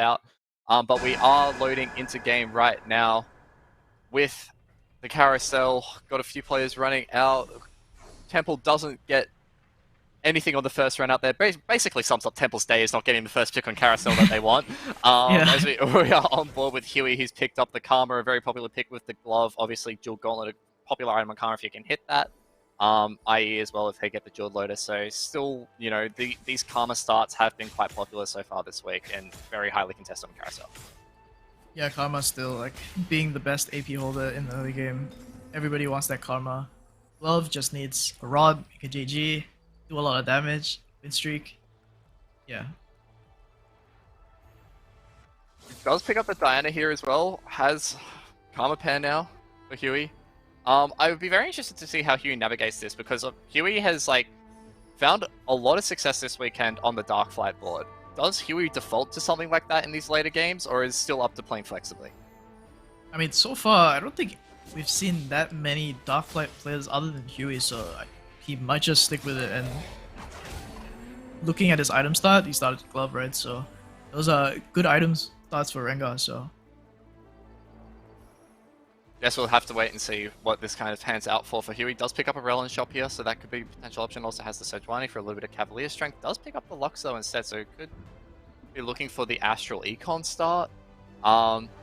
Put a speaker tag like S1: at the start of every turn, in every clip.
S1: out. But we are loading into game right now with the carousel. Got a few players running out. Temple doesn't get anything on the first run out there. Basically sums up Temple's day is not getting the first pick on carousel that they want.
S2: Yeah.
S1: As we are on board with Huey, who's picked up the Karma, a very popular pick with the glove. Obviously, dual gauntlet, a popular item on Karma if you can hit that. IE as well if they get the Jeweled Lotus. So still, you know, these Karma starts have been quite popular so far this week and very highly contested on carousel.
S2: Yeah, Karma still like being the best AP holder in the early game. Everybody wants that Karma. Glove just needs a rod, make a JG, do a lot of damage, win streak. Yeah.
S1: Does pick up the Diana here as well. Has Karma Pair now for Huey. I would be very interested to see how Huey navigates this because Huey has like found a lot of success this weekend on the Dark Flight board. Does Huey default to something like that in these later games, or is still up to playing flexibly?
S2: I mean, so far, I don't think we've seen that many Dark Flight players other than Huey, so he might just stick with it. And looking at his item start, he started with Glove, right? So those are good items starts for Rengar, so.
S1: Guess we'll have to wait and see what this kind of pans out for Huey. Does pick up a Relon shop here, so that could be a potential option. Also has the Sejuani for a little bit of Cavalier strength. Does pick up the Lux though instead, so could be looking for the Astral Econ start.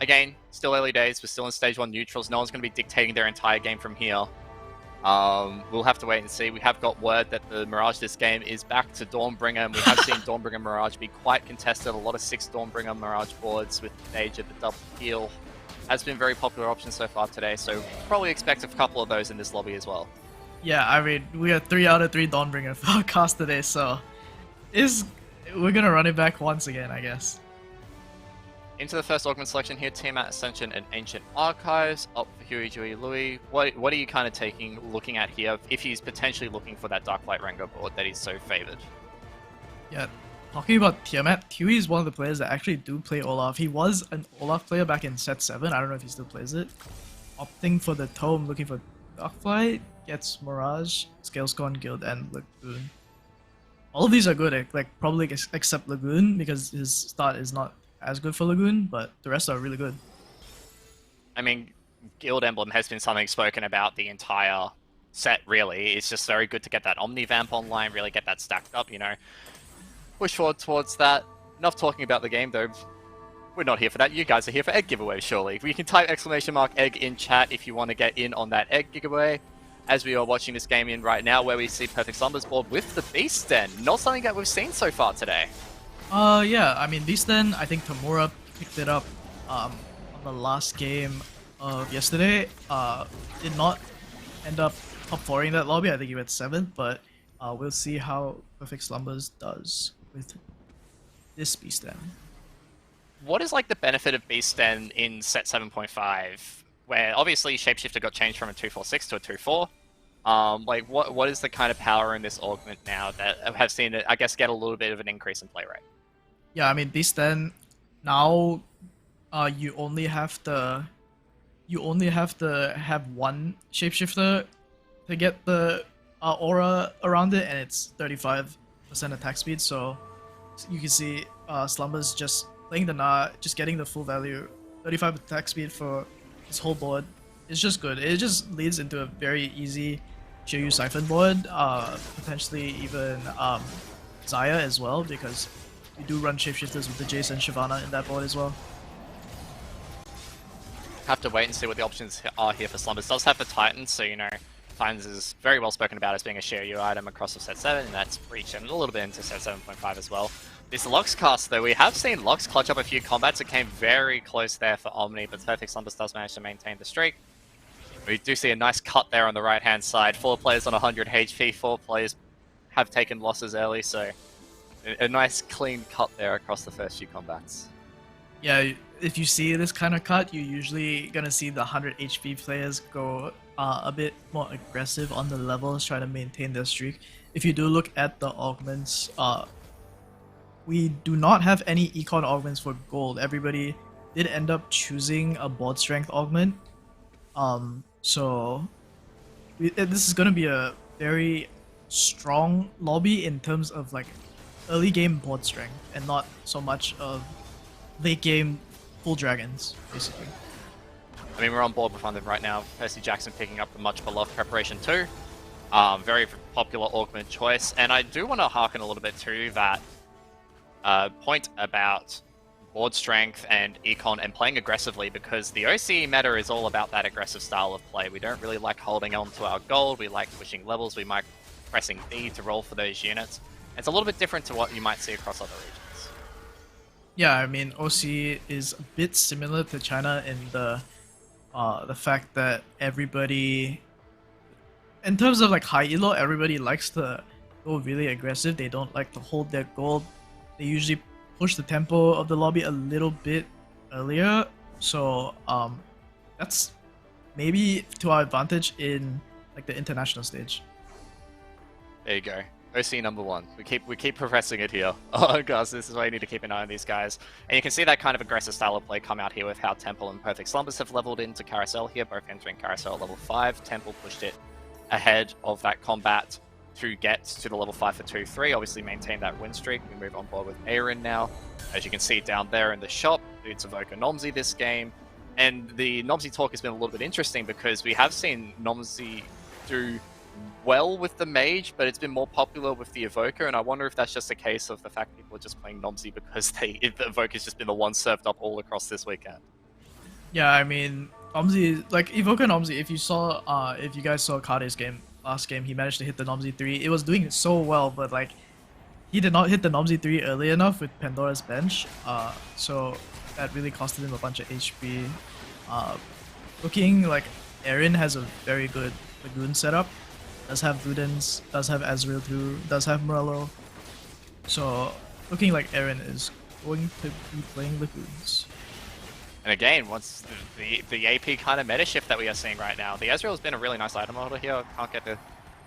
S1: Again, still early days. We're still in stage 1 neutrals. No one's going to be dictating their entire game from here. We'll have to wait and see. We have got word that the Mirage this game is back to Dawnbringer, and we have seen Dawnbringer Mirage be quite contested. A lot of 6 Dawnbringer Mirage boards with Stage at the double heal. Has been very popular option so far today, so probably expect a couple of those in this lobby as well.
S2: Yeah, I mean, we got 3 out of 3 Dawnbringer for cast today, so we're gonna run it back once again, I guess.
S1: Into the first augment selection here, Tiamat Ascension and Ancient Archives, up for Huey, Dewey, Louis. What are you kind of looking at here, if he's potentially looking for that Darklight Rengar board that he's so favored?
S2: Yeah. Talking about Tiamat, Huey is one of the players that actually do play Olaf. He was an Olaf player back in set 7. I don't know if he still plays it. Opting for the Tome, looking for Darkflight, gets Mirage, Scalescorn, Guild, and Lagoon. All of these are good, like probably except Lagoon, because his start is not as good for Lagoon, but the rest are really good.
S1: I mean, Guild Emblem has been something spoken about the entire set, really. It's just very good to get that Omnivamp online, really get that stacked up, you know. Push forward towards that. Enough talking about the game, though. We're not here for that. You guys are here for egg giveaways, surely. You can type !egg in chat if you want to get in on that egg giveaway. As we are watching this game in right now, where we see Perfect Slumbers board with the Beast Den. Not something that we've seen so far today.
S2: Yeah, I mean, Beast Den, I think Tamura picked it up on the last game of yesterday. Did not end up top 4ing that lobby. I think he went 7th, but we'll see how Perfect Slumbers does with this Beast Den.
S1: What is like the benefit of Beast Den in set 7.5, where obviously Shapeshifter got changed from a 2.46 to a 2.4? Like what is the kind of power in this augment now that have seen it, I guess, get a little bit of an increase in play rate?
S2: Yeah, I mean, Beast Den now you only have to have one Shapeshifter to get the aura around it, and it's 35% attack speed, so you can see Slumbers just playing the Na, just getting the full value, 35 attack speed for his whole board. It's just good. It just leads into a very easy Shiryu Siphon board, potentially even Zaya as well, because you do run Shapeshifters with the Jace and Shyvana in that board as well.
S1: Have to wait and see what the options are here for Slumbers. Does have the Titans, so you know, Titans is very well spoken about as being a Shiryu item across the set 7, and that's breached and a little bit into set 7.5 as well. This Lux cast, though, we have seen Lux clutch up a few combats. It came very close there for Omni, but Perfect Slumbers does manage to maintain the streak. We do see a nice cut there on the right-hand side. 4 players on 100 HP, 4 players have taken losses early, so a nice clean cut there across the first few combats.
S2: Yeah, if you see this kind of cut, you're usually gonna see the 100 HP players go a bit more aggressive on the levels, try to maintain their streak. If you do look at the augments, we do not have any econ augments for gold. Everybody did end up choosing a board strength augment. So this is gonna be a very strong lobby in terms of like early game board strength, and not so much of late game full dragons, basically.
S1: I mean, we're on board with one of them right now. Percy Jackson picking up the much beloved preparation too. Very popular augment choice, and I do want to harken a little bit to that point about board strength and econ and playing aggressively, because the OCE meta is all about that aggressive style of play. We don't really like holding on to our gold. We like pushing levels. We might pressing D to roll for those units. It's a little bit different to what you might see across other regions.
S2: Yeah, I mean, OC is a bit similar to China in the fact that everybody, in terms of like high elo, everybody likes to go really aggressive. They don't like to hold their gold. They usually push the tempo of the lobby a little bit earlier. So that's maybe to our advantage in like the international stage.
S1: There you go. OC number 1. We keep progressing it here. Oh gosh, this is why you need to keep an eye on these guys. And you can see that kind of aggressive style of play come out here with how Temple and Perfect Slumbers have leveled into Carousel here, both entering Carousel at level 5. Temple pushed it ahead of that combat to get to the level 5 for 2-3. Obviously maintain that win streak. We move on board with Aaron now. As you can see down there in the shop, it's Evoker Nomsy this game. And the Nomsy talk has been a little bit interesting because we have seen Nomsy do well with the mage, but it's been more popular with the Evoker, and I wonder if that's just a case of the fact people are just playing Nomsy because the Evoker's just been the one served up all across this weekend.
S2: Yeah, I mean, Nomsy, like Evoker Nomsy, if you guys saw Kade's game, last game, he managed to hit the Nomsy 3. It was doing so well, but like, he did not hit the Nomsy 3 early enough with Pandora's Bench, so that really costed him a bunch of HP. Looking like Aaron has a very good Lagoon setup. Does have Ludens, does have Azrael too, does have Morello. So looking like Aaron is going to be playing Lagoons.
S1: And again, once the AP kind of meta shift that we are seeing right now, the Ezreal has been a really nice item order here. Can't get the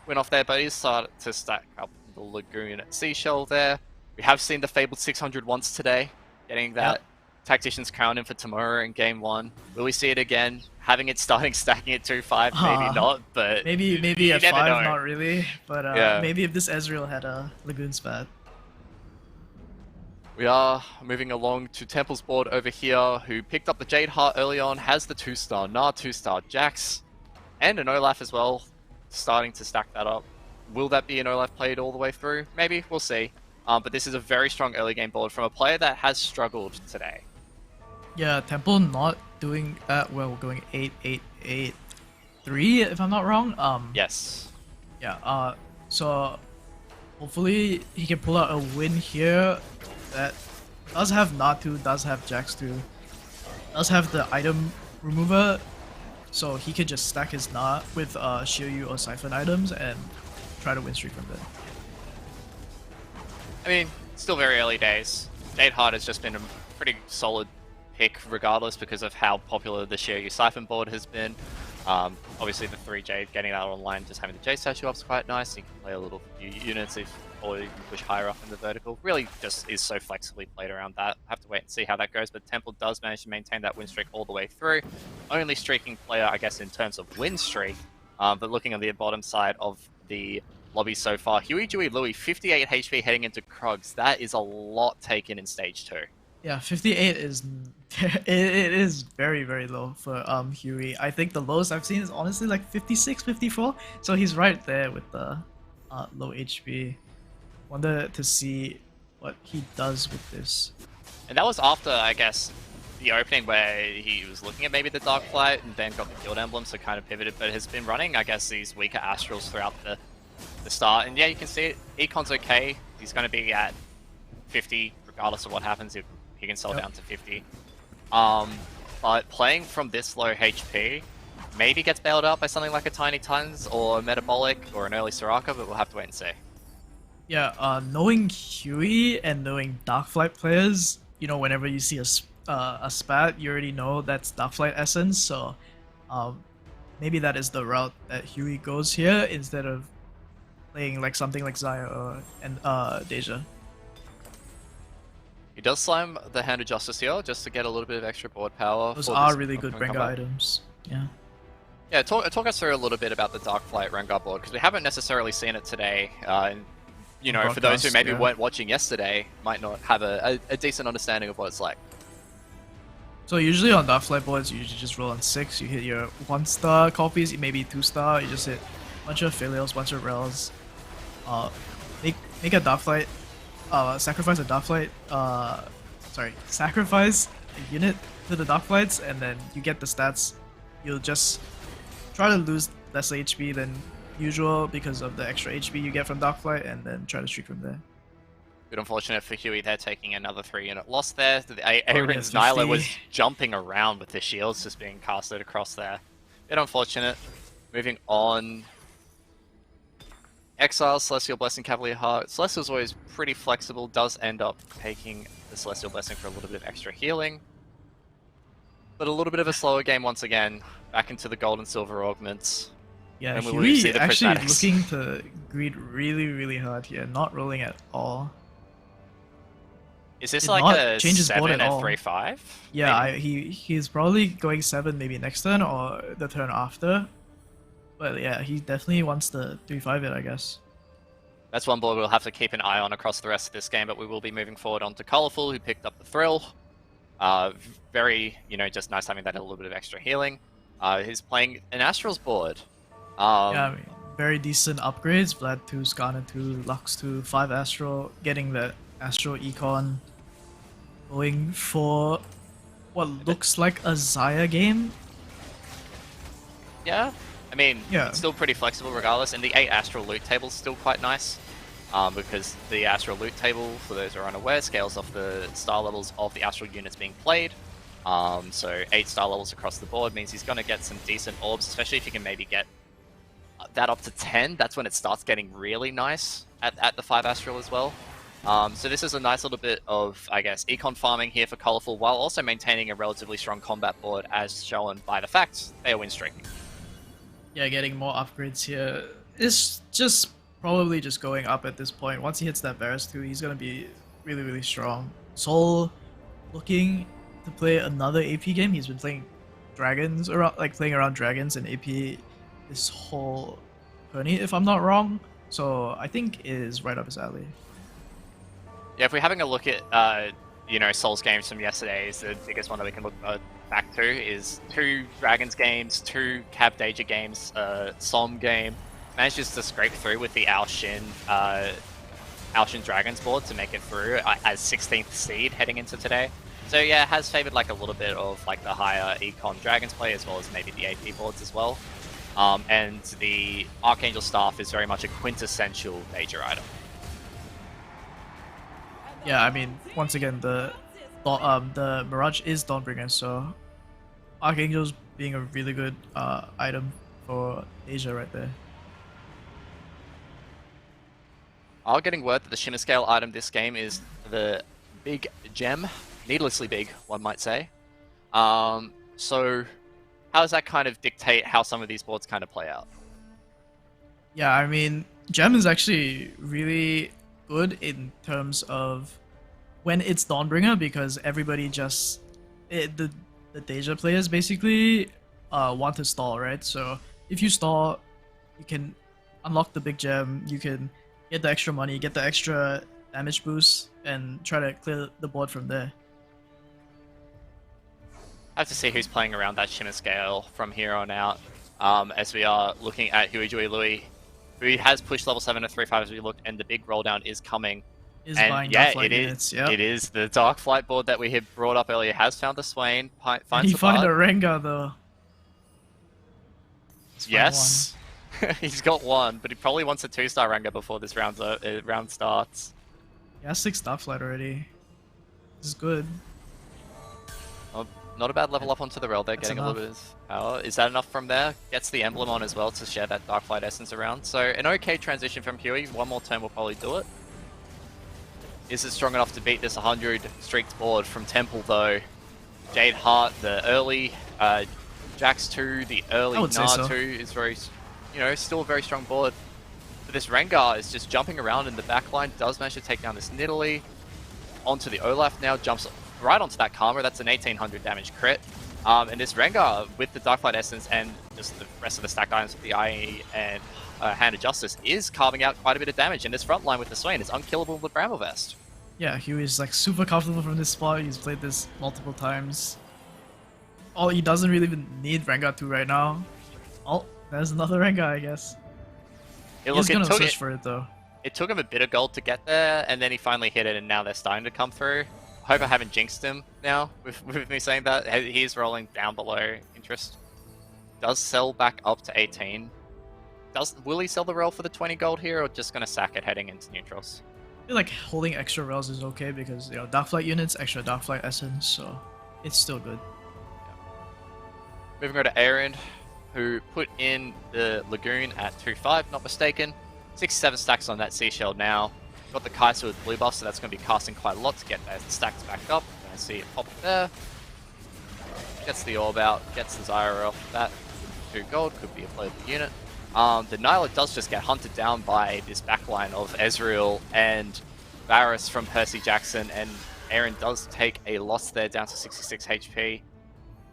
S1: win off there, but he's started to stack up the Lagoon Seashell there. We have seen the Fabled 600 once today, getting that Tactician's Crown in for tomorrow in game 1. Will we see it again? Having it starting stacking at 2-5, maybe not, but
S2: maybe at 5,
S1: know.
S2: not really. But maybe if this Ezreal had a Lagoon spat.
S1: We are moving along to Temple's board over here, who picked up the Jade Heart early on, has the 2-star Gnar, 2-star Jax, and an Olaf as well, starting to stack that up. Will that be an Olaf played all the way through? Maybe, we'll see. But this is a very strong early game board from a player that has struggled today.
S2: Yeah, Temple not doing that well, going 8-8-8-3 if I'm not wrong.
S1: Yes.
S2: Yeah, so hopefully he can pull out a win here. That does have Natu, does have Jax too, does have the item remover, so he could just stack his Gnar with Shiryu or Siphon items and try to win streak from there.
S1: I mean, still very early days. Jade Heart has just been a pretty solid pick regardless because of how popular the Shiryu Siphon board has been. Obviously the 3 Jade, getting that online, just having the Jade statue up is quite nice. You can play a little few units or you can push higher up in the vertical. Really just is so flexibly played around that. Have to wait and see how that goes, but Temple does manage to maintain that win streak all the way through. Only streaking player, I guess, in terms of win streak, but looking on the bottom side of the lobby so far, Huey, Dewey, Louie, 58 HP heading into Krugs. That is a lot taken in stage 2.
S2: Yeah, 58 is it is very, very low for Huey. I think the lowest I've seen is honestly like 56, 54. So he's right there with the low HP. Wonder to see what he does with this.
S1: And that was after, I guess, the opening where he was looking at maybe the Dark Flight and then got the Guild Emblem, so kind of pivoted, but has been running, I guess, these weaker Astrals throughout the start. And yeah, you can see it. Econ's okay. He's going to be at 50 regardless of what happens. He can sell down to 50. But playing from this low HP maybe gets bailed out by something like a Tiny Tons or a Metabolic or an early Soraka, but we'll have to wait and see.
S2: Yeah, knowing Huey and knowing Darkflight players, you know, whenever you see a spat, you already know that's Darkflight essence, so maybe that is the route that Huey goes here instead of playing like something like Xayah or Deja.
S1: He does slam the Hand of Justice here just to get a little bit of extra board power.
S2: Those are really good Rengar items. Yeah.
S1: Yeah, talk us through a little bit about the Darkflight Rengar board, because we haven't necessarily seen it today. And, you know, for those who maybe weren't watching yesterday, might not have a decent understanding of what it's like.
S2: So usually on Darkflight boards, you usually just roll on 6. You hit your 1-star copies, maybe 2-star. You just hit a bunch of filials, bunch of rels. Uh, make a Darkflight. Sacrifice a Darkflight. Sacrifice a unit to the Darkflights, and then you get the stats. You'll just try to lose less HP than usual because of the extra HP you get from Darkflight, and then try to streak from there.
S1: Bit unfortunate for Huey there, taking another 3-unit loss there.
S2: Already
S1: Aaron's
S2: at 50.
S1: Nyla was jumping around with the shields just being casted across there. Bit unfortunate. Moving on. Exile, Celestial Blessing, Cavalier Heart. Celestial's always pretty flexible, does end up taking the Celestial Blessing for a little bit of extra healing. But a little bit of a slower game once again. Back into the gold and silver augments.
S2: Yeah,
S1: And we will see
S2: Huey
S1: the
S2: actually
S1: prismatics.
S2: looking to greed really hard here, not rolling at all.
S1: Is this
S2: Did
S1: like
S2: not
S1: a
S2: change his board
S1: 7
S2: at
S1: at
S2: all.
S1: 3-5?
S2: Yeah, he's probably going 7 maybe next turn or the turn after. But yeah, he definitely wants to 3-5 it, I guess.
S1: That's one board we'll have to keep an eye on across the rest of this game, but we will be moving forward on to Colourful, who picked up the Thrill. Very, just nice having that a little bit of extra healing. He's playing an Astral's board.
S2: Yeah, I mean, very decent upgrades. Vlad 2, Skarner 2, Lux 2, 5 Astral, getting the Astral Econ. Going for what looks like a Zaya game.
S1: Yeah, I mean,
S2: Yeah.
S1: it's still pretty flexible regardless, and the 8 Astral loot table is still quite nice. Because the Astral loot table, for those who are unaware, scales off the star levels of the Astral units being played. So 8 star levels across the board means he's going to get some decent orbs, especially if he can maybe get that up to 10. That's when it starts getting really nice at the 5 Astral as well. So this is a nice little bit of, I guess, econ farming here for Colourful, while also maintaining a relatively strong combat board, as shown by the fact they are win streaking.
S2: Yeah, getting more upgrades here. It's just probably just going up at this point. Once he hits that Varus 2, he's gonna be really strong. Soul looking to play another AP game. He's been playing dragons around, playing around dragons and AP this whole tourney, if I'm not wrong. So I think it is right up his alley.
S1: Yeah, if we're having a look at, Soul's games from yesterday, is the biggest one that we can look back to is 2 Dragons games, 2 Cab Danger games, Som game. Manages to scrape through with the Alshin Dragons board to make it through as 16th seed heading into today. So yeah, has favoured a little bit of the higher Econ Dragons play, as well as maybe the AP boards as well. And the Archangel Staff is very much a quintessential major item.
S2: Yeah, I mean, once again, the Mirage is Dawnbringer, so Archangel's being a really good item for Asia right there.
S1: Are getting word that the Shimmer Scale item this game is the big gem. Needlessly big, one might say. So how does that kind of dictate how some of these boards kind of play out?
S2: Yeah, I mean, Gem is actually really good in terms of when it's Dawnbringer, because everybody just... the Deja players basically want to stall, right? So if you stall, you can unlock the big gem, you can get the extra money, get the extra damage boost, and try to clear the board from there.
S1: I have to see who's playing around that Shimmer Scale from here on out, as we are looking at Huey Dewey Louie, who has pushed level 7 to 3-5 as we look, and the big roll down is coming.
S2: Buying
S1: yeah,
S2: Darkflight
S1: it
S2: units,
S1: is.
S2: yep.
S1: It is the Darkflight board that we had brought up earlier. Has found the Swain.
S2: And he
S1: Finds
S2: find a Rengar though.
S1: Yes, he's got one, but he probably wants a 2-star Rengar before this round starts.
S2: He has 6 Starflight already. This is good.
S1: Oh, not a bad level up onto the rail there,
S2: That's
S1: getting a little bit of power. Is that enough from there? Gets the emblem on as well to share that Darkflight essence around. So an okay transition from Huey. One more turn will probably do it. Is it strong enough to beat this 100 streaked board from Temple though? Jade Heart, the early Jax 2, the early Gnar 2 is very, still a very strong board. But this Rengar is just jumping around in the backline, does manage to take down this Nidalee. Onto the Olaf now, jumps right onto that Karma, that's an 1800 damage crit. And this Rengar, with the Darkflight Essence and just the rest of the stacked items with the IE and Hand of Justice, is carving out quite a bit of damage. And this front line with the Swain is unkillable with Bramble Vest.
S2: Yeah, Huey's super comfortable from this spot. He's played this multiple times. Oh, he doesn't really even need Rengar 2 right now. Oh, there's another Rengar, I guess.
S1: Yeah,
S2: He's
S1: look,
S2: gonna search for it though.
S1: it took him a bit of gold to get there, and then he finally hit it, and now they're starting to come through. Hope I haven't jinxed him now with me saying that. He's rolling down below interest. Does sell back up to 18. Will he sell the roll for the 20 gold here, or just gonna sack it heading into neutrals?
S2: I feel like holding extra rails is okay because, you know, Darkflight units, extra Darkflight essence, so it's still good.
S1: Moving on to Aaron, who put in the Lagoon at 2-5, not mistaken. 67 stacks on that Seashell now. Got the Kaiser with blue buff, so that's going to be casting quite a lot to get those stacks back up. I see it pop there. Gets the orb out, gets the Zyra off that. 2 gold, could be a playable unit. The Nyla does just get hunted down by this backline of Ezreal and Varus from Percy Jackson, and Aaron does take a loss there down to 66 HP.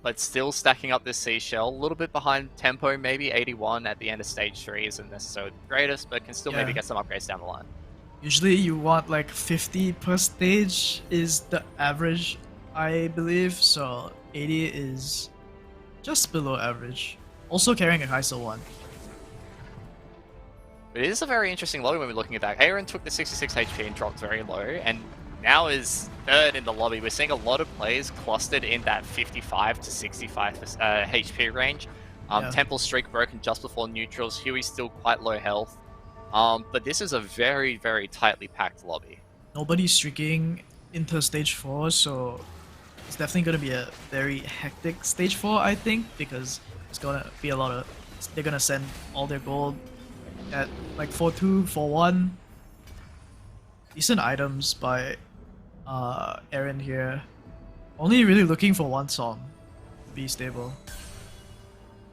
S1: But still stacking up this Seashell, a little bit behind tempo, maybe 81 at the end of stage 3 isn't necessarily the greatest, but can still maybe get some upgrades down the line.
S2: Usually you want like 50 per stage is the average, I believe, so 80 is just below average. Also carrying a Kaiser 1.
S1: But it is a very interesting lobby when we're looking at that. Aaron took the 66 HP and dropped very low, and now is third in the lobby. We're seeing a lot of players clustered in that 55 to 65 HP range. Temple's streak broken just before neutrals. Huey's still quite low health. But this is a very, very tightly packed lobby.
S2: Nobody's streaking into stage 4, so it's definitely going to be a very hectic stage 4, I think, because it's going to be a lot of... They're going to send all their gold at like 4-2, 4-1. Decent items by Aaron here. Only really looking for one song to be stable.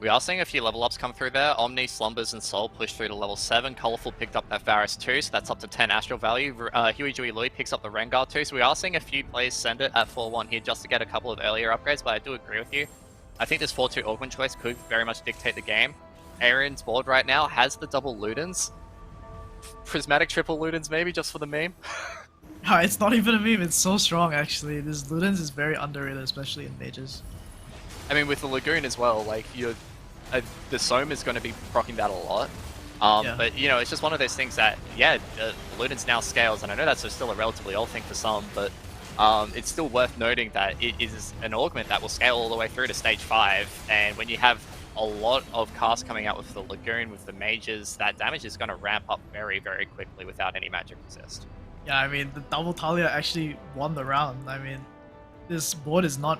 S1: We are seeing a few level ups come through there. Omni, Slumbers, and Soul push through to level 7. Colourful picked up that Varus 2, so that's up to 10 astral value. Huey Dewey Louie picks up the Rengar 2, so we are seeing a few players send it at 4-1 here just to get a couple of earlier upgrades, but I do agree with you. I think this 4-2 Augment choice could very much dictate the game. Aaron's board right now has the double Ludens. Prismatic triple Ludens maybe, just for the meme.
S2: It's not even a meme, it's so strong actually. This Ludens is very underrated, especially in mages.
S1: I mean, with the Lagoon as well, like, the Sohm is going to be proccing that a lot. But, you know, it's just one of those things that, yeah, the Ludens now scales, and I know that's still a relatively old thing for some, but it's still worth noting that it is an augment that will scale all the way through to stage 5, and when you have a lot of casts coming out with the Lagoon, with the mages, that damage is going to ramp up very, very quickly without any magic resist.
S2: Yeah, I mean, the double Talia actually won the round. I mean, this board is not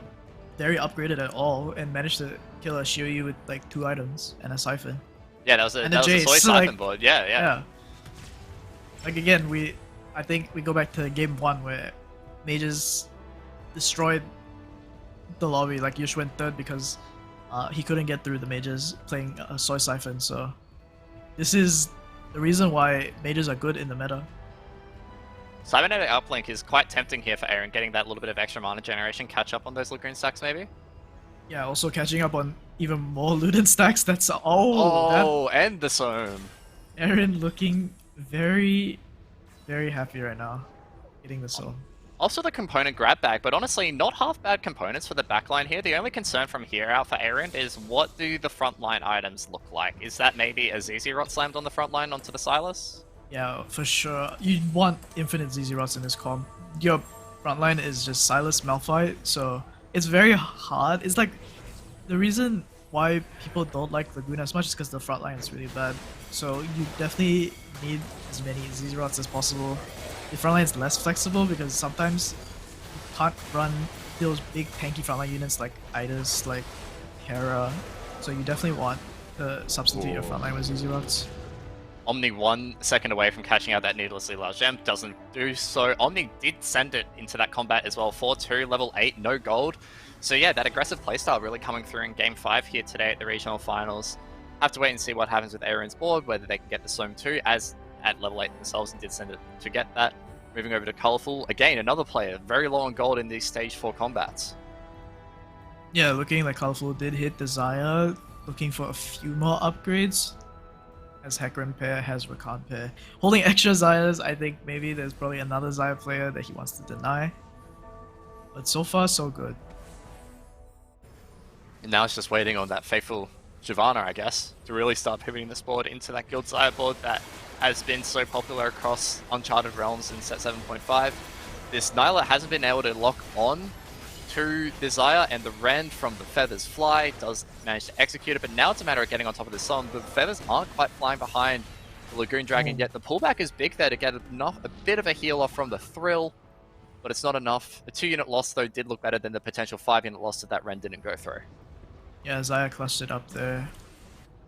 S2: very upgraded at all and managed to kill a Shiyu with like 2 items and a Siphon.
S1: Yeah, that was a Soy Siphon board. Yeah.
S2: Like again, I think we go back to game 1 where mages destroyed the lobby. Like Yush went third because he couldn't get through the mages playing a Soy Siphon. So this is the reason why mages are good in the meta.
S1: Cybernetic Uplink is quite tempting here for Aaron, getting that little bit of extra mana generation, catch up on those Lagoon stacks maybe?
S2: Yeah, also catching up on even more Luden stacks. That's
S1: and the Sohm.
S2: Aaron looking very, very happy right now, getting the Sohm.
S1: Also the component grab bag, but honestly, not half bad components for the backline here. The only concern from here out for Aaron is what do the frontline items look like? Is that maybe a ZZ Rot slammed on the front line onto the Silas?
S2: Yeah, for sure. You want infinite ZZ Rots in this comp. Your frontline is just Silas Malphite, so it's very hard. It's like the reason why people don't like Lagoon as much is because the frontline is really bad. So you definitely need as many ZZ Rots as possible. The frontline is less flexible because sometimes you can't run those big tanky frontline units like Idus, like Hera. So you definitely want to substitute your frontline with ZZ Rots.
S1: Omni 1 second away from catching out that needlessly large gem, doesn't do so. Omni did send it into that combat as well, 4-2, level 8, no gold. So yeah, that aggressive playstyle really coming through in Game 5 here today at the regional finals. Have to wait and see what happens with Aaron's board, whether they can get the Sohm 2 as at level 8 themselves, and did send it to get that. Moving over to Colourful, again, another player, very low on gold in these stage 4 combats.
S2: Yeah, looking like Colourful did hit the Xayah, looking for a few more upgrades. Has Hecarim pair, has Rakan pair. Holding extra Xayahs, I think maybe there's probably another Xayah player that he wants to deny. But so far, so good.
S1: And now it's just waiting on that faithful Shyvana, I guess, to really start pivoting this board into that Guildsire board that has been so popular across Uncharted Realms in set 7.5. This Nyla hasn't been able to lock on to Desire, and the Rend from the Feathers Fly does manage to execute it, but now it's a matter of getting on top of this song. The Feathers aren't quite flying behind the Lagoon Dragon yet. The pullback is big there to get a bit of a heal off from the Thrill, but it's not enough. The 2-unit loss, though, did look better than the potential 5-unit loss that Rend didn't go through.
S2: Yeah, Zaya clustered up there.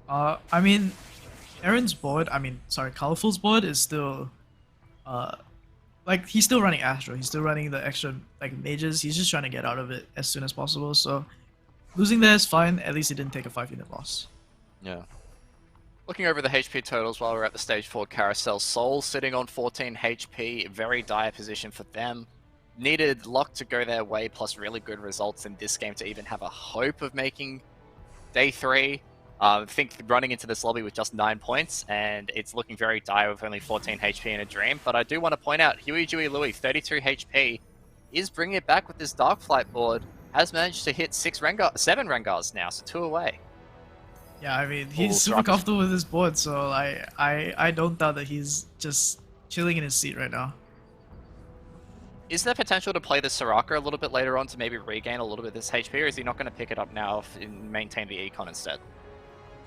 S2: I mean, Aaron's board, Colorful's board is still, like, he's still running Astro. He's still running the extra, like, mages. He's just trying to get out of it as soon as possible. So, losing there is fine. At least he didn't take a 5-unit loss.
S1: Yeah. Looking over the HP totals while we're at the stage 4 carousel, Soul sitting on 14 HP, very dire position for them. Needed luck to go their way, plus really good results in this game to even have a hope of making day 3. I think running into this lobby with just 9 points, and it's looking very dire with only 14 HP in a dream. But I do want to point out, Huey Dewey Louie, 32 HP, is bringing it back with this Darkflight board, has managed to hit 7 Rengars now, so 2 away.
S2: Yeah, I mean, he's super comfortable with his board, so I don't doubt that he's just chilling in his seat right now.
S1: Is there potential to play the Soraka a little bit later on to maybe regain a little bit of this HP, or is he not going to pick it up now and maintain the Econ instead?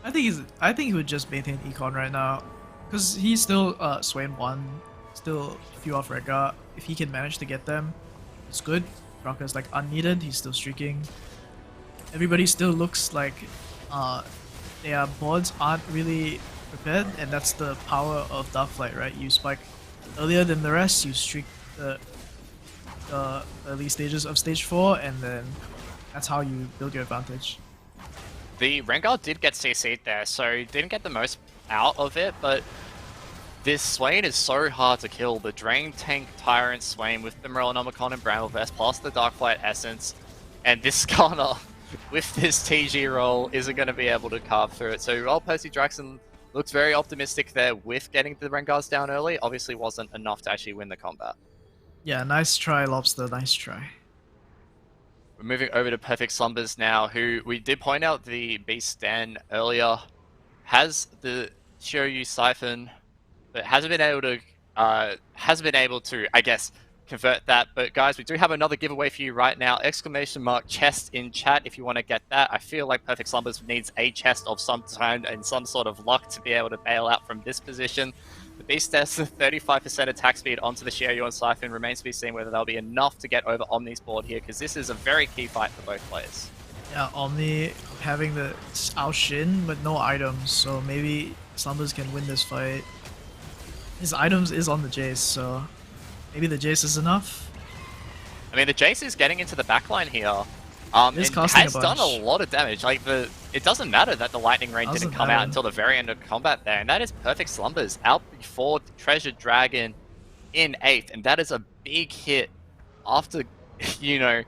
S2: I think he would just maintain Econ right now, because he's still Swain 1, still a few off Rengar. If he can manage to get them, it's good. Soraka's like unneeded, he's still streaking. Everybody still looks like their boards aren't really prepared, and that's the power of Darkflight, right? You spike earlier than the rest, you streak the early stages of stage 4, and then that's how you build your advantage.
S1: The Rengar did get CC'd there, so didn't get the most out of it, but this Swain is so hard to kill. The Drain Tank Tyrant Swain with the Morellonomicon and Bramble Vest, plus the Darkflight Essence, and this Skarner with this TG roll isn't going to be able to carve through it. So while Percy Jackson looks very optimistic there with getting the Rengars down early, obviously wasn't enough to actually win the combat.
S2: Yeah, nice try, Lobster, nice try.
S1: We're moving over to Perfect Slumbers now, who we did point out the Beast Den earlier, has the Shiryu Siphon, but hasn't been able to, I guess, convert that. But guys, we do have another giveaway for you right now. Exclamation mark chest in chat if you want to get that. I feel like Perfect Slumbers needs a chest of some kind and some sort of luck to be able to bail out from this position. The Beast has 35% attack speed onto the Shiryu and Siphon. Remains to be seen whether that'll be enough to get over Omni's board here, because this is a very key fight for both players.
S2: Yeah, Omni having the Ao Shin but no items, so maybe Slumbers can win this fight. His items is on the Jace, so maybe the Jace is enough.
S1: I mean, the Jace is getting into the backline here. And has done a lot of damage. Like, it doesn't matter that the Lightning Rain didn't come out until the very end of combat there, and that is Perfect Slumbers out before Treasure Dragon in 8th, and that is a big hit after, you know,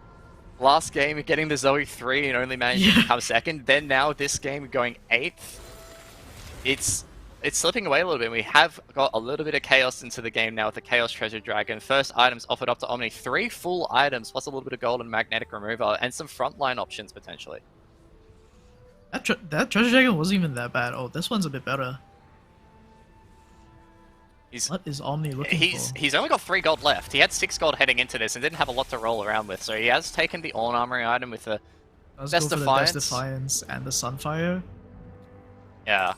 S1: last game getting the Zoe 3 and only managing to come 2nd. Then now this game going 8th. It's slipping away a little bit. We have got a little bit of chaos into the game now with the Chaos Treasure Dragon. First items offered up to Omni. 3 full items, plus a little bit of gold and magnetic remover, and some frontline options potentially.
S2: That Treasure Dragon wasn't even that bad. Oh, this one's a bit better. What is Omni looking for?
S1: He's only got 3 gold left. He had 6 gold heading into this and didn't have a lot to roll around with. So he has taken the All Armory item with the Best
S2: Defiance and the Sunfire.
S1: Yeah.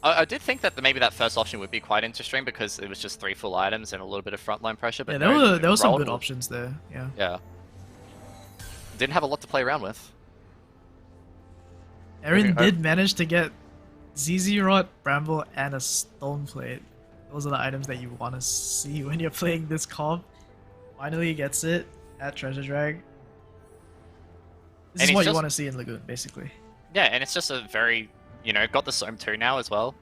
S1: I did think that maybe that first option would be quite interesting because it was just 3 full items and a little bit of frontline pressure. But
S2: yeah, there were some good options there. Yeah.
S1: Yeah. Didn't have a lot to play around with.
S2: Aaron did manage to get ZZ Rod, Bramble, and a Stone Plate. Those are the items that you want to see when you're playing this comp. Finally gets it at Treasure Drag. This is what you want to see in Lagoon, basically.
S1: Yeah, and it's just a very, you know, got the Soam 2 now as well.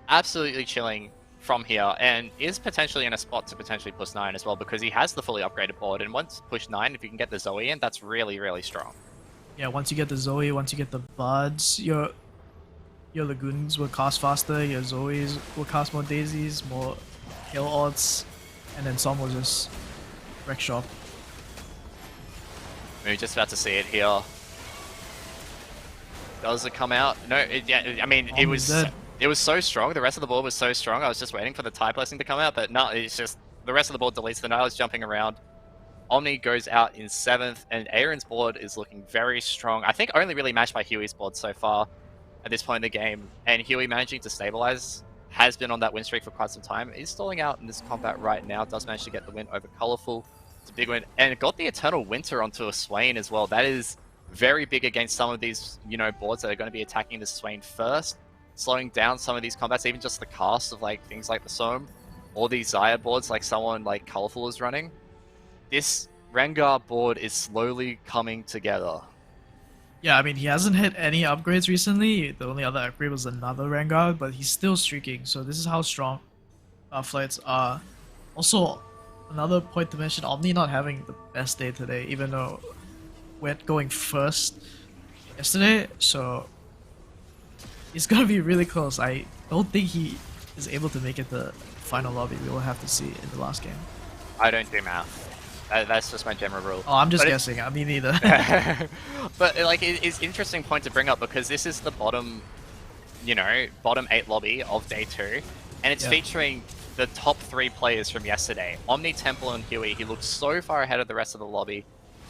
S1: Absolutely chilling from here, and is potentially in a spot to potentially push 9 as well, because he has the fully upgraded board, and once push 9, if you can get the Zoe in, that's really, really strong.
S2: Yeah, once you get the Zoe, once you get the Buds, your Lagoons will cast faster, your Zoes will cast more Daisies, more kill odds, and then some will just wreck shop.
S1: We're just about to see it here. Does it come out? No, yeah, I mean,
S2: Omni's dead.
S1: it was so strong. The rest of the board was so strong. I was just waiting for the Tide Blessing to come out, but no, it's just the rest of the board deletes the Nihilist jumping around. Omni goes out in 7th, and Aaron's board is looking very strong. I think only really matched by Huey's board so far at this point in the game. And Huey managing to stabilize, has been on that win streak for quite some time. He's stalling out in this combat right now, does manage to get the win over Colorful. It's a big win, and got the Eternal Winter onto a Swain as well. That is very big against some of these, you know, boards that are going to be attacking the Swain first, slowing down some of these combats, even just the cast of like things like the Sohm, or these Xayah boards like someone like Colorful is running. This Rengar board is slowly coming together.
S2: Yeah, I mean, he hasn't hit any upgrades recently. The only other upgrade was another Rengar, but he's still streaking, so this is how strong flights are. Also, another point to mention, Omni not having the best day today, even though went going first yesterday, so it's gonna be really close. I don't think he is able to make it to final lobby. We will have to see in the last game.
S1: I don't do math. That's just my general rule.
S2: Oh, I'm just guessing. I mean, neither.
S1: But like, it's an interesting point to bring up because this is the bottom, you know, bottom 8 lobby of day 2, and it's featuring the top 3 players from yesterday. Omni, Temple, and Huey. He looks so far ahead of the rest of the lobby.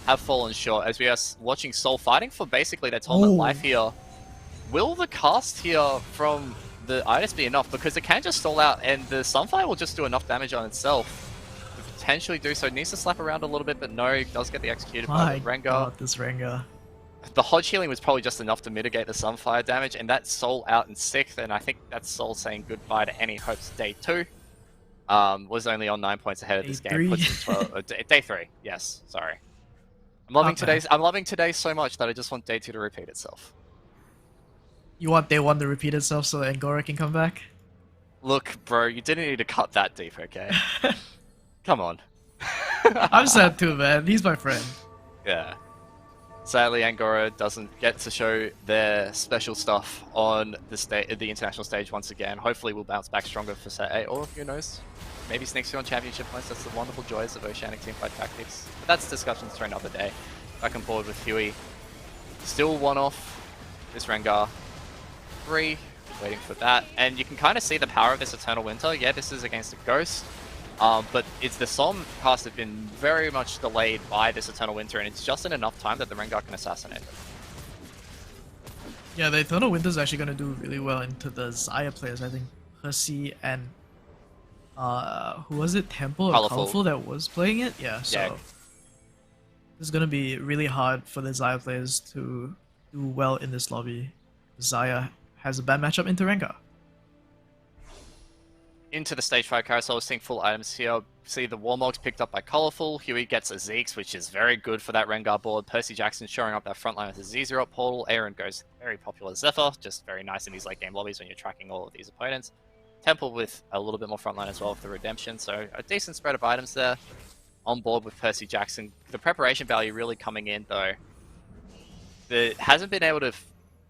S1: Have fallen short as we are watching Soul fighting for basically their tournament life here. Will the cast here from the Itis be enough? Because it can just stall out, and the Sunfire will just do enough damage on itself. Potentially do so. Needs to slap around a little bit, but no, does get the executed by the Rengar.
S2: God, this Rengar.
S1: The Hodge healing was probably just enough to mitigate the Sunfire damage, and that's Soul out in 6th, and I think that's Soul saying goodbye to any hopes day 2. Was only on 9 points ahead of this game. Puts in 12, day 3, yes, sorry. I'm loving today so much that I just want day 2 to repeat itself.
S2: You want day 1 to repeat itself so Angora can come back?
S1: Look, bro, you didn't need to cut that deep, okay? Come on.
S2: I'm sad too, man. He's my friend.
S1: Yeah. Sadly, Angora doesn't get to show their special stuff on the international stage once again. Hopefully we'll bounce back stronger for set 8, or who knows, maybe sneaks you on championship points. That's the wonderful joys of Oceanic Teamfight Tactics. But that's discussions for another day. Back on board with Huey. Still one off this Rengar. 3, waiting for that. And you can kind of see the power of this Eternal Winter. Yeah, this is against a Ghost. But it's the Sohm cast have been very much delayed by this Eternal Winter, and it's just in enough time that the Rengar can assassinate it.
S2: Yeah, the Eternal Winter is actually going to do really well into the Xayah players. I think Percy and who was it? Temple or Colorful that was playing it? Yeah, so it's going to be really hard for the Xayah players to do well in this lobby. Xayah has a bad matchup into Rengar.
S1: Into the stage 5 carousel, seeing full items here. See the Warmogs picked up by Colorful. Huey gets a Zeeks, which is very good for that Rengar board. Percy Jackson showing up that front line with a Z0 portal. Aaron goes very popular Zephyr, just very nice in these late game lobbies when you're tracking all of these opponents. Temple with a little bit more front line as well with the Redemption, so a decent spread of items there. On board with Percy Jackson. The preparation value really coming in though. Hasn't been able to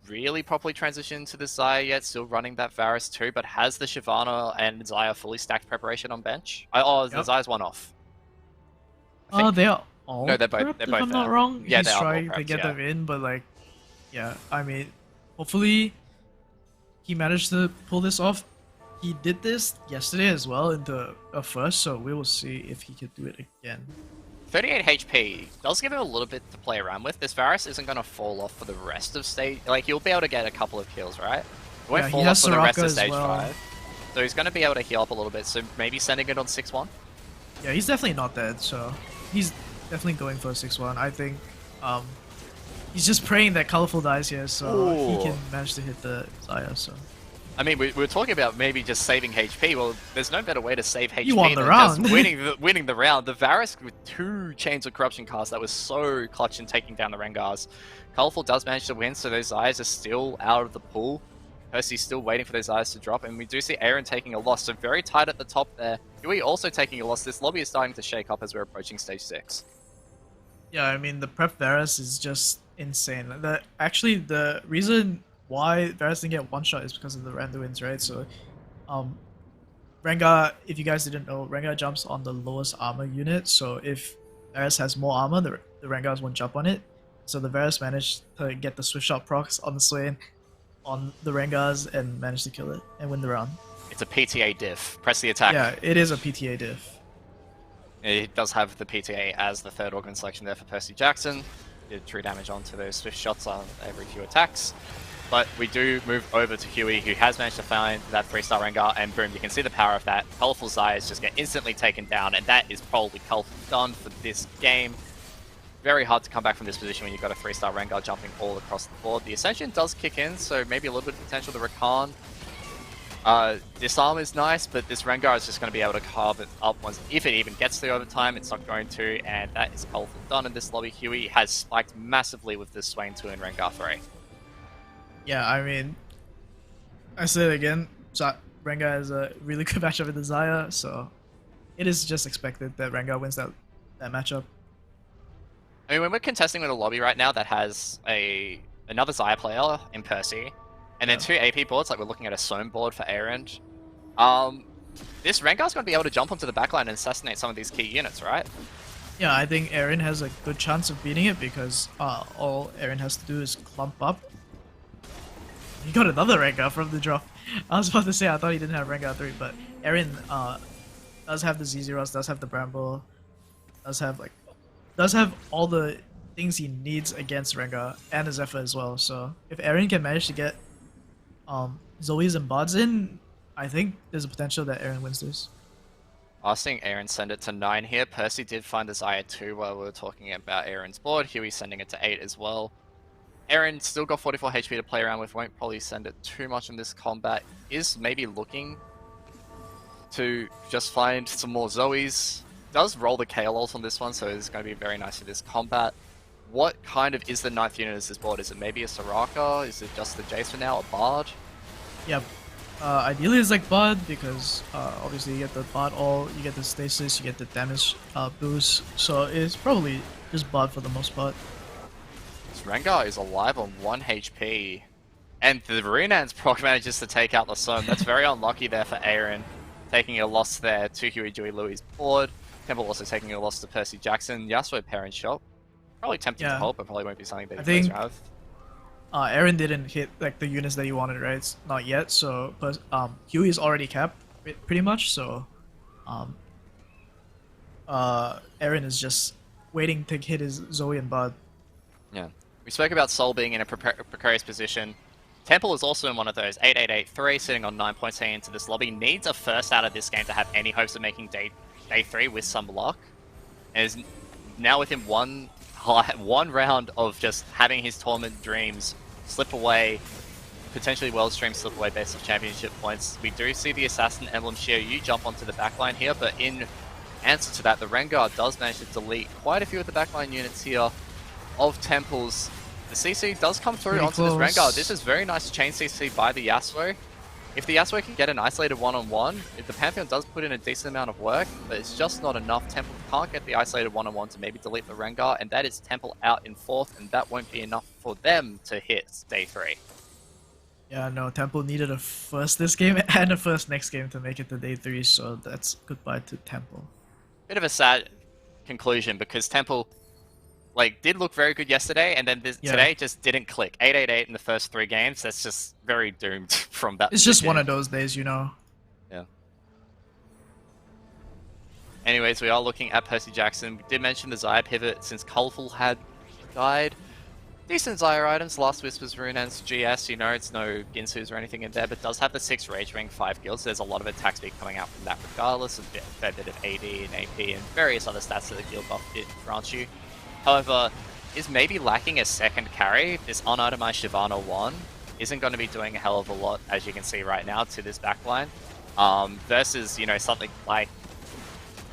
S1: really properly transition to the Xayah yet, still running that Varus too, but has the Shyvana and Xayah fully stacked preparation on bench? The Xayah's one off.
S2: Oh, they are all
S1: no, they're both
S2: prepped, if I'm not wrong.
S1: Yeah,
S2: he's
S1: they are
S2: trying
S1: prepped,
S2: to get them in, but like, yeah, I mean, hopefully he managed to pull this off. He did this yesterday as well into a first, so we will see if he could do it again.
S1: 38 HP does give him a little bit to play around with. This Varus isn't going to fall off for the rest of stage... Like, you'll be able to get a couple of kills, right? It won't fall off for the rest of stage 5. So he's going to be able to heal up a little bit, so maybe sending it on 6-1?
S2: Yeah, he's definitely not dead, so he's definitely going for a 6-1. I think he's just praying that Colorful dies here, so he can manage to hit the Xayah, so...
S1: I mean, we were talking about maybe just saving HP. Well, there's no better way to save HP
S2: than just
S1: winning the round. The Varus with 2 Chains of Corruption casts, that was so clutch in taking down the Rengars. Colorful does manage to win, so those eyes are still out of the pool. Percy's still waiting for those eyes to drop, and we do see Aaron taking a loss, so very tight at the top there. Huey also taking a loss. This lobby is starting to shake up as we're approaching stage 6.
S2: Yeah, I mean, the prep Varus is just insane. Actually, the reason why Varus didn't get one shot is because of the Randuins, right? So, Rengar, if you guys didn't know, Rengar jumps on the lowest armor unit. So if Varus has more armor, the Rengars won't jump on it. So the Varus managed to get the Swift Shot procs on the Swain, on the Rengars, and managed to kill it and win the round.
S1: It's a PTA diff. Press the attack.
S2: Yeah, it is a PTA diff.
S1: It does have the PTA as the third organ selection there for Percy Jackson. Did true damage onto those swift shots on every few attacks. But we do move over to Huey, who has managed to find that 3-star Rengar, and boom, you can see the power of that. Colorful Zayas just get instantly taken down, and that is probably colorful done for this game. Very hard to come back from this position when you've got a 3-star Rengar jumping all across the board. The Ascension does kick in, so maybe a little bit of potential to Rakan. Disarm is nice, but this Rengar is just going to be able to carve it up once, if it even gets to overtime. It's not going to, and that is colorful done in this lobby. Huey has spiked massively with this Swain 2 and Rengar 3.
S2: Yeah, I mean, I said it again, Rengar is a really good matchup with the Xayah, so it is just expected that Rengar wins that matchup.
S1: I mean, when we're contesting with a lobby right now that has another Xayah player in Percy, and then 2 AP boards, like we're looking at a Sohm board for Aaron, this Rengar's going to be able to jump onto the backline and assassinate some of these key units, right?
S2: Yeah, I think Aaron has a good chance of beating it because all Aaron has to do is clump up. He got another Rengar from the drop. I was about to say I thought he didn't have Rengar 3, but Aaron does have the Z-Zeros, does have the Bramble, does have all the things he needs against Rengar and the Zephyr as well. So if Aaron can manage to get Zoe's and Bods in, I think there's a potential that Aaron wins this.
S1: I was seeing Aaron send it to 9 here. Percy did find the Xayah 2 while we were talking about Aaron's board. Huey sending it to 8 as well. Aaron still got 44 HP to play around with, won't probably send it too much in this combat. Is maybe looking to just find some more Zoes. Does roll the KL ult on this one, so it's going to be very nice for this combat. What kind of is the 9th unit as this board? Is it maybe a Soraka? Is it just the Jace for now? A Bard?
S2: Yeah, ideally it's like Bard because obviously you get the Bard all, you get the stasis, you get the damage boost, so it's probably just Bard for the most part.
S1: This Rengar is alive on 1 HP, and the Runan's proc manages to take out the Sohm. That's very unlucky there for Aaron, taking a loss there to Huey Dewey Louis' board. Temple also taking a loss to Percy Jackson. Yasuo pair in shop. Probably tempting to hold, but probably won't be something that he plays around with.
S2: Aaron didn't hit like the units that he wanted, right? It's not yet. So, but Huey is already capped pretty much. So, Aaron is just waiting to hit his Zoe and Bud.
S1: Yeah, we spoke about Sol being in a precarious position. Temple is also in one of those. 8-8-8-3, sitting on 9 points into this lobby. Needs a first out of this game to have any hopes of making day 3 with some luck. And is now within one round of just having his tournament dreams slip away, potentially World Stream slip away based on championship points. We do see the Assassin Emblem Xiaoyu jump onto the backline here, but in answer to that, the Rengar does manage to delete quite a few of the backline units here of Temples. The CC does come through onto this Rengar. This is very nice chain CC by the Yasuo. If the Yasuo can get an isolated one-on-one, if the Pantheon does put in a decent amount of work, but it's just not enough. Temple can't get the isolated one-on-one to maybe delete the Rengar, and that is Temple out in 4th, and that won't be enough for them to hit day 3.
S2: Yeah, no, Temple needed a first this game and a first next game to make it to day 3, so that's goodbye to Temple.
S1: Bit of a sad conclusion, because Temple did look very good yesterday, and then today just didn't click. 8-8-8 in the first 3 games. That's just very doomed from that.
S2: It's just one of those days, you know.
S1: Yeah. Anyways, we are looking at Percy Jackson. We did mention the Xayah pivot since Colorful had died. Decent Xayah items. Last Whispers, Runan's GS. You know, it's no Ginsus or anything in there, but does have the 6 Rage Ring, 5 Guilds. There's a lot of attack speed coming out from that regardless. A fair bit of AD and AP and various other stats that the guild buff grants you. However, is maybe lacking a second carry. This unitemized Shyvana 1 isn't going to be doing a hell of a lot, as you can see right now, to this backline. Versus, you know, something like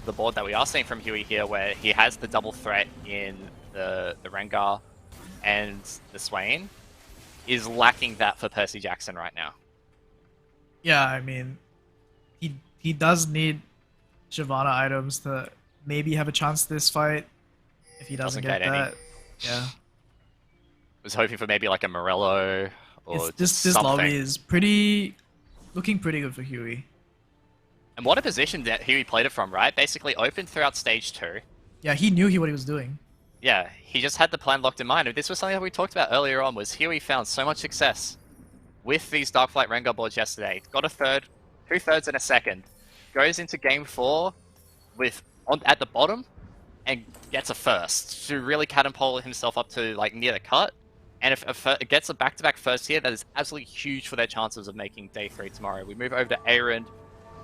S1: the board that we are seeing from Huey here, where he has the double threat in the Rengar and the Swain, is lacking that for Percy Jackson right now.
S2: Yeah, I mean, he does need Shyvana items to maybe have a chance this fight. If he doesn't get that, yeah.
S1: Was hoping for maybe like a Morello or
S2: this lobby is looking pretty good for Huey.
S1: And what a position that Huey played it from, right? Basically open throughout stage 2.
S2: Yeah, he knew what he was doing.
S1: yeah, he just had the plan locked in mind. And this was something that we talked about earlier on, was Huey found so much success with these Darkflight Rengar boards yesterday. Got a third, 2/3 and a second. Goes into game 4 with at the bottom and gets a first to really catapult himself up to like near the cut. And if it gets a back-to-back first here, that is absolutely huge for their chances of making day 3 tomorrow. We move over to Aaron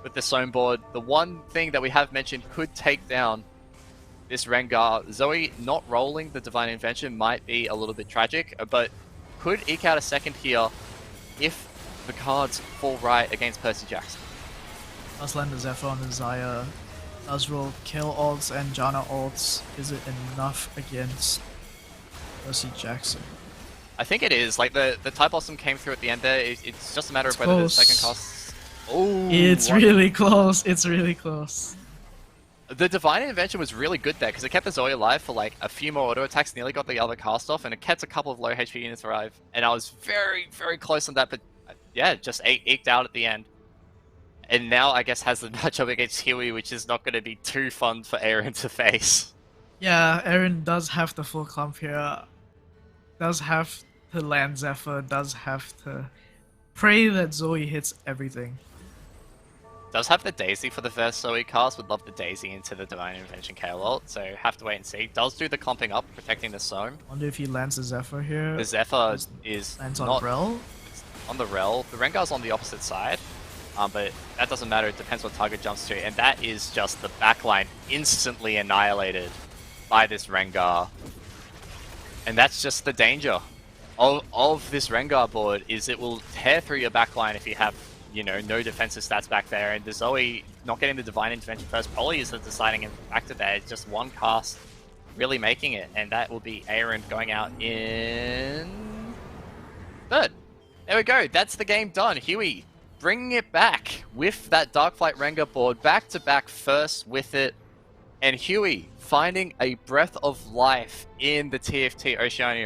S1: with the Sohm board. The one thing that we have mentioned could take down this Rengar. Zoe not rolling the Divine Invention might be a little bit tragic, but could eke out a second here if the cards fall right against Percy Jackson.
S2: Let's land the Zephyr on the Zaya. Does roll kill ults and Janna ults. Is it enough against Percy Jackson?
S1: I think it is. Like, the Type Blossom came through at the end there. It's just a matter of whether
S2: close.
S1: the second cost... Oh,
S2: it's really close. It's really close.
S1: The Divine Invention was really good there, because it kept the Zoe alive for like a few more auto attacks, nearly got the other cast off, and it kept a couple of low HP units alive. And I was very, very close on that, but yeah, just eked out at the end. And now, I guess, has the matchup against Huey, which is not going to be too fun for Aaron to face.
S2: Yeah, Aaron does have the full clump here. Does have to land Zephyr. Does have to pray that Zoe hits everything.
S1: Does have the Daisy for the first Zoe cast. Would love the Daisy into the Divine Invention KO ult, so have to wait and see. Does do the clumping up, protecting the Sohm.
S2: Wonder if he lands the Zephyr here.
S1: The Zephyr is
S2: lands
S1: not...
S2: on Rel?
S1: On the Rel. The Rengar's on the opposite side. But that doesn't matter, it depends what target jumps to, and that is just the backline instantly annihilated by this Rengar. And that's just the danger of this Rengar board, is it will tear through your backline if you have, you know, no defensive stats back there, and the Zoe not getting the Divine Intervention first probably is the deciding factor there. It's just one cast really making it, and that will be Aaron going out in third. There we go, that's the game done. Huey bringing it back with that Darkflight Rengar board, back-to-back first with it, and Huey finding a breath of life in the TFT Oceania